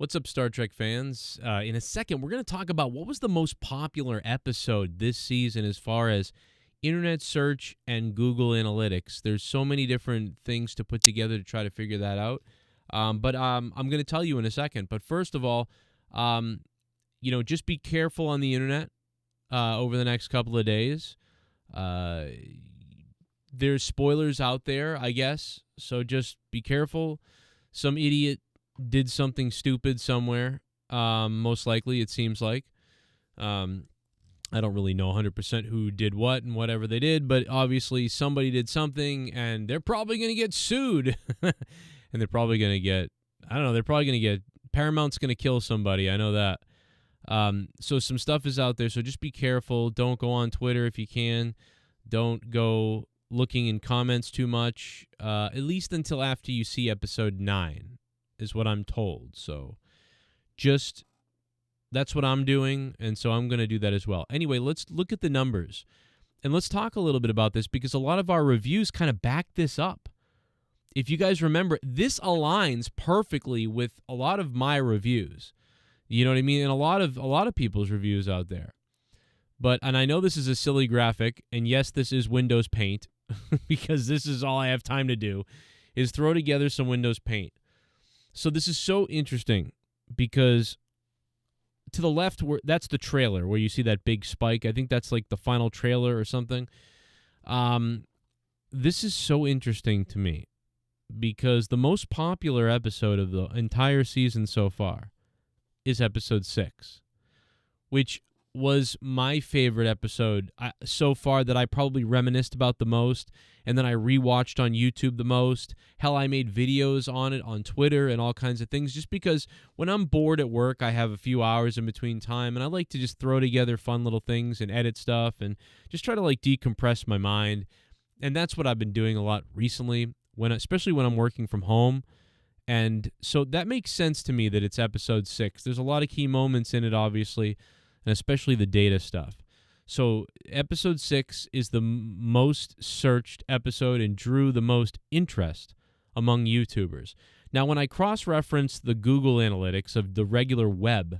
What's up, Star Trek fans? In a second, we're going to talk about what was the most popular episode this season as far as internet search and Google Analytics. There's so many different things to put together to try to figure that out. But I'm going to tell you in a second. But first of all, just be careful on the internet over the next couple of days. There's spoilers out there, I guess. So just be careful. Some idiot did something stupid somewhere, most likely, it seems like. I don't really know 100% who did what and whatever they did, but obviously somebody did something, and they're probably going to get sued. And they're probably going to get, Paramount's going to kill somebody, I know that. So some stuff is out there, so just be careful. Don't go on Twitter if you can. Don't go looking in comments too much, at least until after you see episode 9. Is what I'm told. So just that's what I'm doing, and so I'm going to do that as well. Anyway, let's look at the numbers, and let's talk a little bit about this because a lot of our reviews kind of back this up. If you guys remember, this aligns perfectly with a lot of my reviews. You know what I mean? And a lot of people's reviews out there. And I know this is a silly graphic, and yes, this is Windows Paint because this is all I have time to do is throw together some Windows Paint. So this is so interesting because to the left, that's the trailer where you see that big spike. I think that's like the final trailer or something. This is so interesting to me because the most popular episode of the entire season so far is episode 6, which was my favorite episode so far that I probably reminisced about the most, and then I rewatched on YouTube the most. Hell, I made videos on it on Twitter and all kinds of things just because when I'm bored at work, I have a few hours in between time, and I like to just throw together fun little things and edit stuff and just try to decompress my mind. And that's what I've been doing a lot recently, especially when I'm working from home. And so that makes sense to me that it's episode 6. There's a lot of key moments in it, obviously, and especially the data stuff. So episode 6 is the most searched episode and drew the most interest among YouTubers. Now, when I cross-referenced the Google Analytics of the regular web,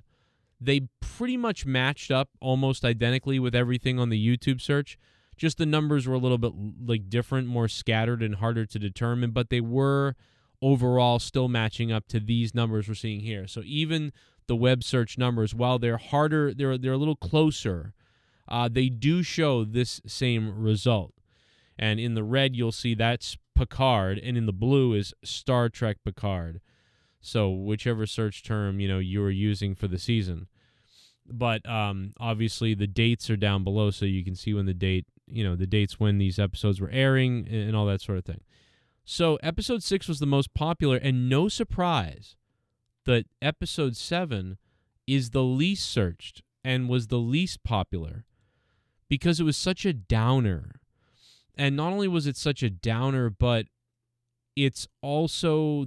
they pretty much matched up almost identically with everything on the YouTube search. Just the numbers were a little bit different, more scattered and harder to determine, but they were overall still matching up to these numbers we're seeing here. So even the web search numbers, while they're harder, they're a little closer, they do show this same result. And in the red, you'll see that's Picard, and in the blue is Star Trek Picard. So whichever search term, you were using for the season. But obviously the dates are down below, so you can see when the dates when these episodes were airing and all that sort of thing. So episode 6 was the most popular, and no surprise that episode 7 is the least searched and was the least popular because it was such a downer. And not only was it such a downer, but it's also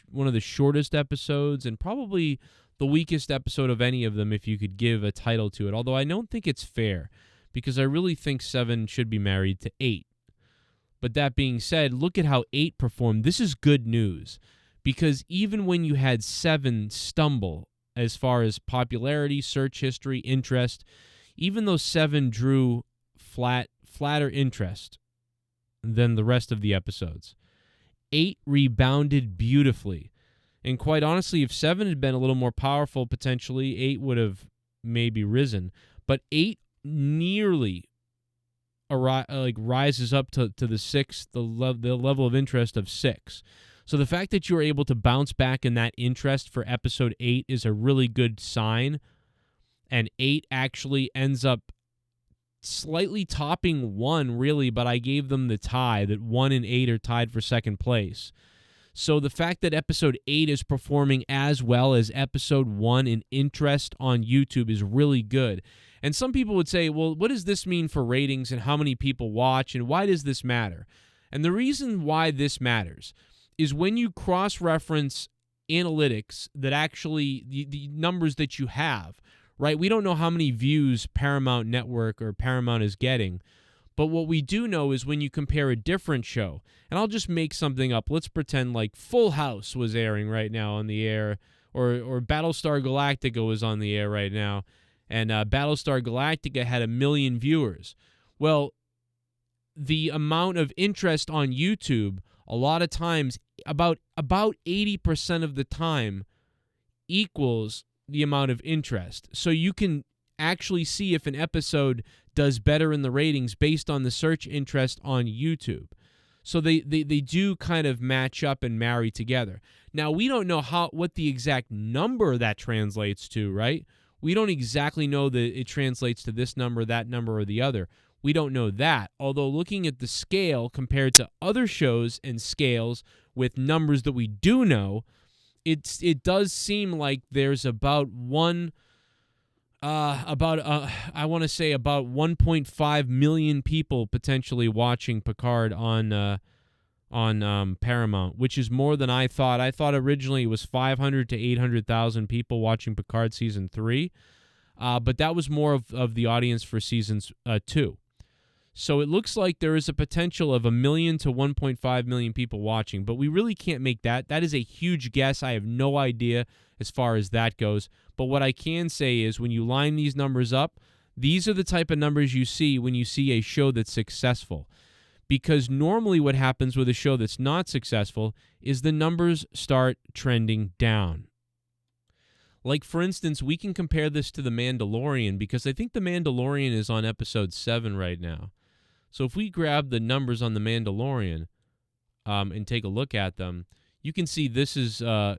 one of the shortest episodes and probably the weakest episode of any of them if you could give a title to it. Although I don't think it's fair because I really think 7 should be married to 8. But that being said, look at how 8 performed. This is good news because even when you had 7 stumble as far as popularity, search history, interest, even though 7 drew flatter interest than the rest of the episodes, 8 rebounded beautifully. And quite honestly, if 7 had been a little more powerful, potentially 8 would have maybe risen. But 8 nearly rises up to the 6, the level of interest of 6. So the fact that you were able to bounce back in that interest for episode 8 is a really good sign. And 8 actually ends up slightly topping 1, really, but I gave them the tie, that 1 and 8 are tied for second place. So the fact that episode 8 is performing as well as episode 1 in interest on YouTube is really good. And some people would say, well, what does this mean for ratings and how many people watch and why does this matter? And the reason why this matters is when you cross-reference analytics that actually, the numbers that you have, right? We don't know how many views Paramount Network or Paramount is getting, but what we do know is when you compare a different show, and I'll just make something up. Let's pretend like Full House was airing right now on the air, or Battlestar Galactica was on the air right now, and Battlestar Galactica had 1 million viewers. Well, the amount of interest on YouTube, a lot of times, about 80% of the time, equals the amount of interest. So you can actually see if an episode does better in the ratings based on the search interest on YouTube. So they do kind of match up and marry together. Now, we don't know what the exact number that translates to, right? We don't exactly know that it translates to this number, that number, or the other. We don't know that. Although looking at the scale compared to other shows and scales with numbers that we do know, it does seem like there's about 1.5 million people potentially watching Picard on Paramount, which is more than I thought. I thought originally it was 500 to 800,000 people watching Picard season 3, but that was more of the audience for seasons 2. So it looks like there is a potential of 1 million to 1.5 million people watching, but we really can't make that. That is a huge guess. I have no idea as far as that goes. But what I can say is when you line these numbers up, these are the type of numbers you see when you see a show that's successful. Because normally what happens with a show that's not successful is the numbers start trending down. Like, for instance, we can compare this to The Mandalorian, because I think The Mandalorian is on episode 7 right now. So if we grab the numbers on The Mandalorian and take a look at them, you can see this is, the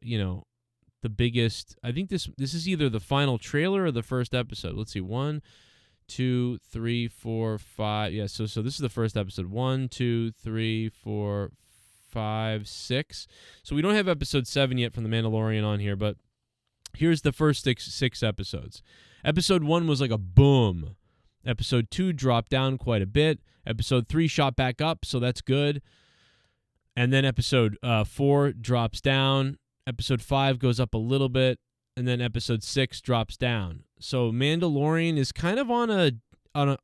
biggest. I think this is either the final trailer or the first episode. Let's see, 1, 2, 3, 4, 5. Yeah, so this is the first episode. 1, 2, 3, 4, 5, 6. So we don't have episode 7 yet from The Mandalorian on here, but here's the first six episodes. Episode 1 was like a boom. Episode 2 dropped down quite a bit. Episode 3 shot back up, so that's good. And then episode 4 drops down. Episode 5 goes up a little bit. And then episode 6 drops down. So Mandalorian is kind of on a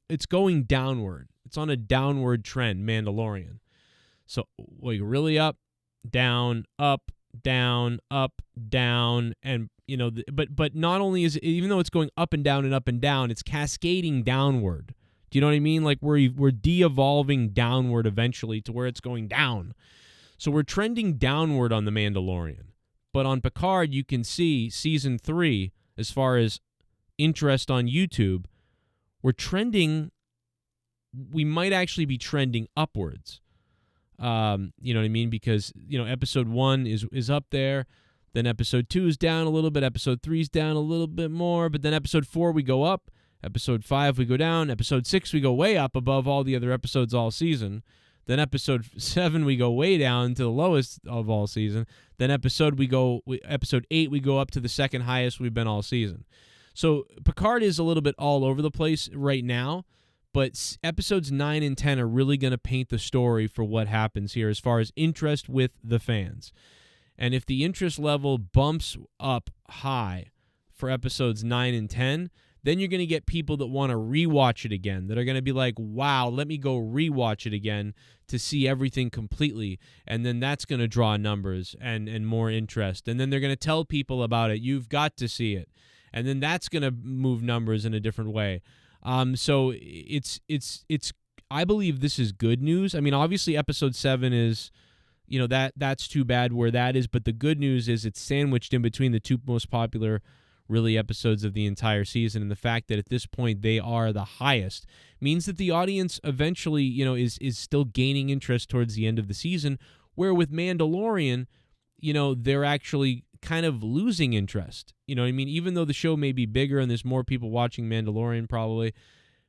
it's going downward. It's on a downward trend, Mandalorian. So like really up, down, up, down, up, down, and but not only is it, even though it's going up and down, it's cascading downward. Do you know what I mean? Like we're de-evolving downward eventually to where it's going down. So we're trending downward on The Mandalorian. But on Picard, you can see season 3, as far as interest on YouTube, we might actually be trending upwards. You know what I mean? Because, episode 1 is up there. Then episode 2 is down a little bit. Episode 3 is down a little bit more. But then episode 4, we go up. Episode 5, we go down. Episode 6, we go way up above all the other episodes all season. Then episode 7, we go way down to the lowest of all season. Then episode 8, we go up to the second highest we've been all season. So Picard is a little bit all over the place right now, but episodes 9 and 10 are really going to paint the story for what happens here as far as interest with the fans. And if the interest level bumps up high for episodes 9 and 10, then you're going to get people that want to rewatch it again, that are going to be like, wow, let me go rewatch it again to see everything completely. And then that's going to draw numbers and more interest. And then they're going to tell people about it. You've got to see it. And then that's going to move numbers in a different way. So it's I believe this is good news. I mean, obviously episode 7 is, that's too bad where that is. But the good news is it's sandwiched in between the two most popular really episodes of the entire season, and the fact that at this point they are the highest means that the audience eventually, is still gaining interest towards the end of the season, where with Mandalorian, they're actually kind of losing interest. You know what I mean? Even though the show may be bigger and there's more people watching Mandalorian probably,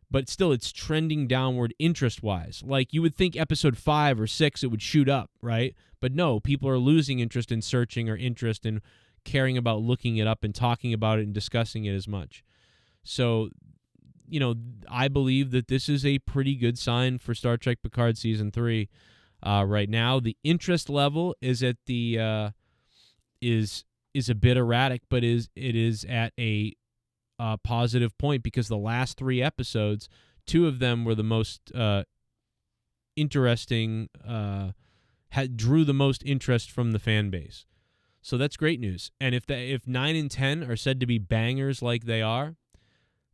but still it's trending downward interest-wise. Like you would think episode 5 or 6 it would shoot up, right? But no, people are losing interest in searching or interest in caring about looking it up and talking about it and discussing it as much. So, I believe that this is a pretty good sign for Star Trek Picard Season 3 right now. The interest level is at the is a bit erratic, but it is at a positive point because the last 3 episodes, 2 of them were the most interesting, drew the most interest from the fan base. So that's great news. And if 9 and 10 are said to be bangers like they are,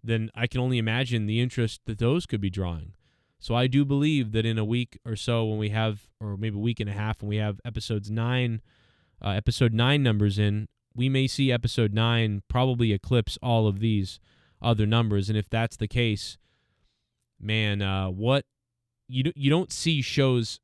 then I can only imagine the interest that those could be drawing. So I do believe that in a week or so when we have, or maybe a week and a half when we have episode 9 numbers in, we may see episode 9 probably eclipse all of these other numbers. And if that's the case, man, what you don't see shows.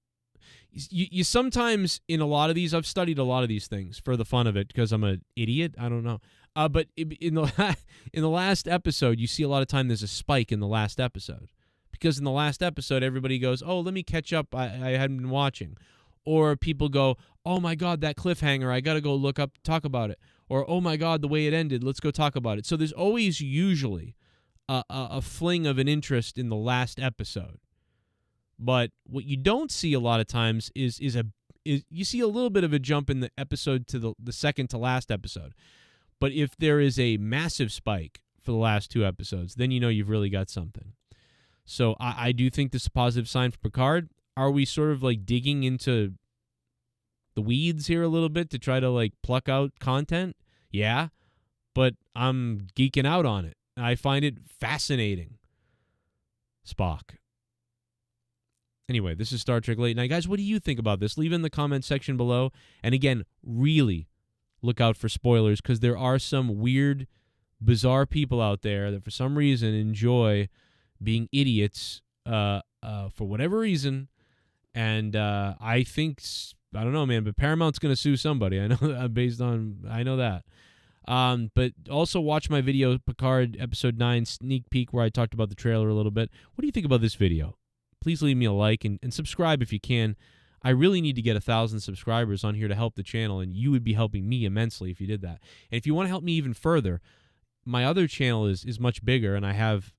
You sometimes in a lot of these, I've studied a lot of these things for the fun of it because I'm an idiot. I don't know. But in the last episode, you see a lot of time there's a spike in the last episode. Because in the last episode, everybody goes, oh, let me catch up. I hadn't been watching. Or people go, oh, my God, that cliffhanger. I got to go talk about it. Or, oh, my God, the way it ended. Let's go talk about it. So there's always usually a fling of an interest in the last episode. But what you don't see a lot of times is you see a little bit of a jump in the episode to the second to last episode. But if there is a massive spike for the last 2 episodes, then you know you've really got something. So I do think this is a positive sign for Picard. Are we sort of like digging into the weeds here a little bit to try to like pluck out content? Yeah, but I'm geeking out on it. I find it fascinating. Spock. Anyway, this is Star Trek Late Night. Guys, what do you think about this? Leave in the comment section below. And again, really look out for spoilers because there are some weird, bizarre people out there that for some reason enjoy being idiots for whatever reason. And I think, I don't know, man, but Paramount's going to sue somebody. I know that I know that. But also watch my video, Picard Episode 9 Sneak Peek, where I talked about the trailer a little bit. What do you think about this video? Please leave me a like and subscribe if you can. I really need to get 1,000 subscribers on here to help the channel, and you would be helping me immensely if you did that. And if you want to help me even further, my other channel is much bigger, and I have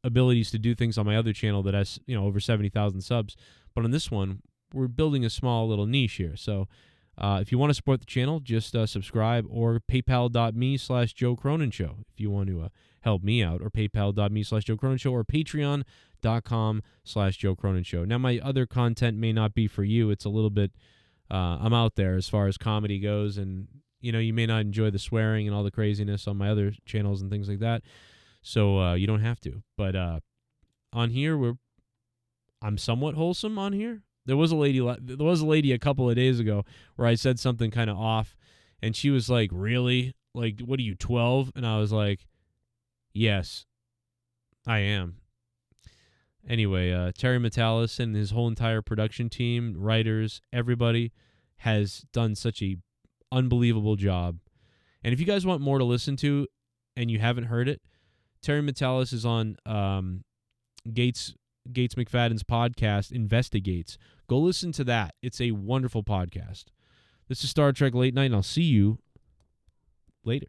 abilities to do things on my other channel that has over 70,000 subs. But on this one, we're building a small little niche here. So if you want to support the channel, just subscribe, or paypal.me/Joe Cronin Show if you want to help me out, or paypal.me/Joe Cronin Show, or patreon.com/Joe Cronin Show. Now, my other content may not be for you. It's a little bit, I'm out there as far as comedy goes, and you may not enjoy the swearing and all the craziness on my other channels and things like that. So you don't have to. But on here, I'm somewhat wholesome on here. There was a lady a couple of days ago where I said something kind of off, and she was like, "Really? Like, what are you, 12?" And I was like, "Yes, I am." Anyway, Terry Metalis and his whole entire production team, writers, everybody has done such a unbelievable job. And if you guys want more to listen to and you haven't heard it, Terry Metalis is on Gates McFadden's podcast, Investigates. Go listen to that. It's a wonderful podcast. This is Star Trek Late Night, and I'll see you later.